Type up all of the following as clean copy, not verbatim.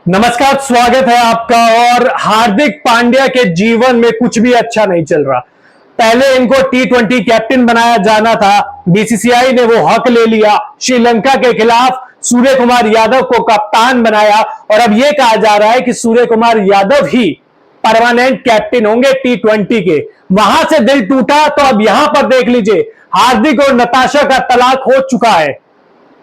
नमस्कार, स्वागत है आपका। और हार्दिक पांड्या के जीवन में कुछ भी अच्छा नहीं चल रहा। पहले इनको T20 कैप्टन बनाया जाना था, बीसीसीआई ने वो हक ले लिया। श्रीलंका के खिलाफ सूर्य कुमार यादव को कप्तान बनाया और अब ये कहा जा रहा है कि सूर्य कुमार यादव ही परमानेंट कैप्टन होंगे T20 के। वहां से दिल टूटा तो अब यहां पर देख लीजिए, हार्दिक और नताशा का तलाक हो चुका है।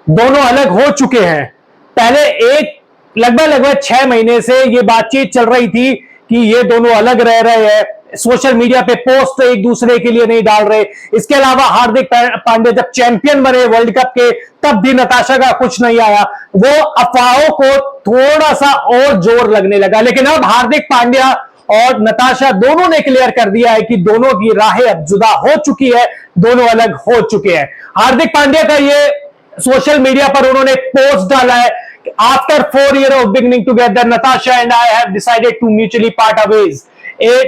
दोनों अलग हो चुके हैं। पहले लगभग 6 महीने से ये बातचीत चल रही थी कि ये दोनों अलग रह रहे हैं। सोशल मीडिया पे पोस्ट एक दूसरे के लिए नहीं डाल रहे। इसके अलावा हार्दिक पांड्या जब चैंपियन बने वर्ल्ड कप के, तब भी नताशा का कुछ नहीं आया। वो अफवाहों को थोड़ा सा और जोर लगने लगा, लेकिन अब हार्दिक पांड्या और नताशा दोनों ने क्लियर कर दिया है कि दोनों की राहें अब जुदा हो चुकी है, दोनों अलग हो चुके हैं। हार्दिक पांड्या का ये सोशल मीडिया पर उन्होंने पोस्ट डाला है, after 4 years of beginning together, Natasha and I have decided to mutually part our ways.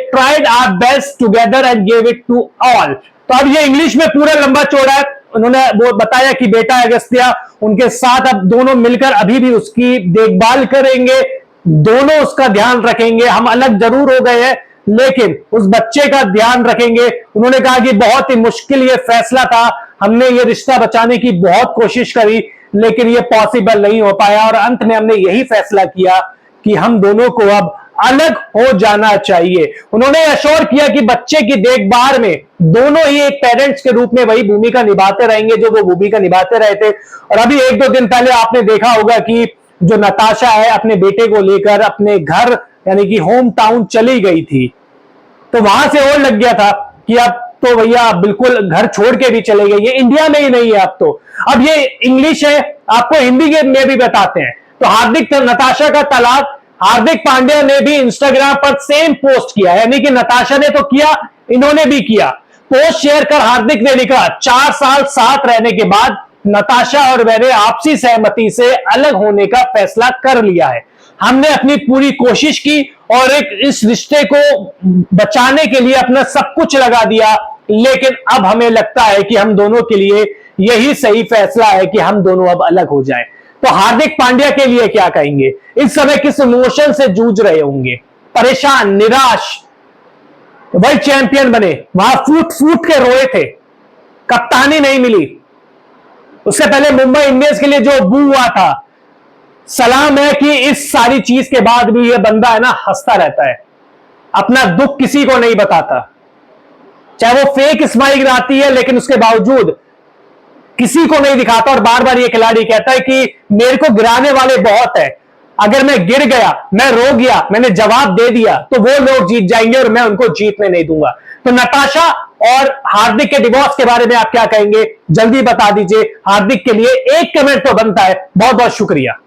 Tried our best together and gave it to all. तो अब ये इंग्लिश में पूरा लंबा चौड़ा है। उन्होंने वो बताया कि बेटा अगस्त्या उनके साथ अब दोनों मिलकर अभी भी उसकी देखभाल करेंगे, दोनों उसका ध्यान रखेंगे। हम अलग जरूर हो गए हैं, लेकिन उस बच्चे का ध्यान रखेंगे। उन्होंने कहा कि बहुत ही मुश्किल ये फैसला था, हमने ये रिश्ता बचाने की बहुत कोशिश करी, लेकिन ये पॉसिबल नहीं हो पाया और अंत में हमने यही फैसला किया कि हम दोनों को अब अलग हो जाना चाहिए। उन्होंने अश्योर किया कि बच्चे की देखभाल में दोनों ही एक पेरेंट्स के रूप में वही भूमिका निभाते रहेंगे जो वो भूमिका निभाते रहे थे। और अभी 1-2 दिन पहले आपने देखा होगा कि जो नताशा है अपने बेटे को लेकर अपने घर यानी कि होम टाउन चली गई थी, तो वहां से और लग गया था कि अब तो भैया बिल्कुल घर छोड़ के भी चले गई है, इंडिया में ही नहीं है अब तो। अब ये इंग्लिश है, आपको हिंदी में भी बताते हैं। तो हार्दिक नताशा का तलाक, हार्दिक पांड्या ने भी इंस्टाग्राम पर सेम पोस्ट किया, यानी कि नताशा ने तो किया, इन्होंने भी किया। पोस्ट शेयर कर हार्दिक ने लिखा, 4 साल साथ रहने के बाद नताशा और मैंने आपसी सहमति से अलग होने का फैसला कर लिया है। हमने अपनी पूरी कोशिश की और इस रिश्ते को बचाने के लिए अपना सब कुछ लगा दिया, लेकिन अब हमें लगता है कि हम दोनों के लिए यही सही फैसला है कि हम दोनों अब अलग हो जाएं। तो हार्दिक पांड्या के लिए क्या कहेंगे? इस समय किस इमोशन से जूझ रहे होंगे? परेशान, निराश। वर्ल्ड चैंपियन बने, वहां फूट फूट के रोए थे, कप्तानी नहीं मिली। उससे पहले मुंबई इंडियंस के लिए जो बू हुआ था, सलाम है कि इस सारी चीज के बाद भी ये बंदा है ना हंसता रहता है, अपना दुख किसी को नहीं बताता। चाहे वो फेक स्माइल आती है, लेकिन उसके बावजूद किसी को नहीं दिखाता। और बार बार ये खिलाड़ी कहता है कि मेरे को गिराने वाले बहुत है, अगर मैं गिर गया, मैं रो गया, मैंने जवाब दे दिया, तो वो लोग जीत जाएंगे और मैं उनको जीतने नहीं दूंगा। तो नताशा और हार्दिक के डिवोर्स के बारे में आप क्या कहेंगे? जल्दी बता दीजिए। हार्दिक के लिए एक कमेंट तो बनता है। बहुत बहुत शुक्रिया।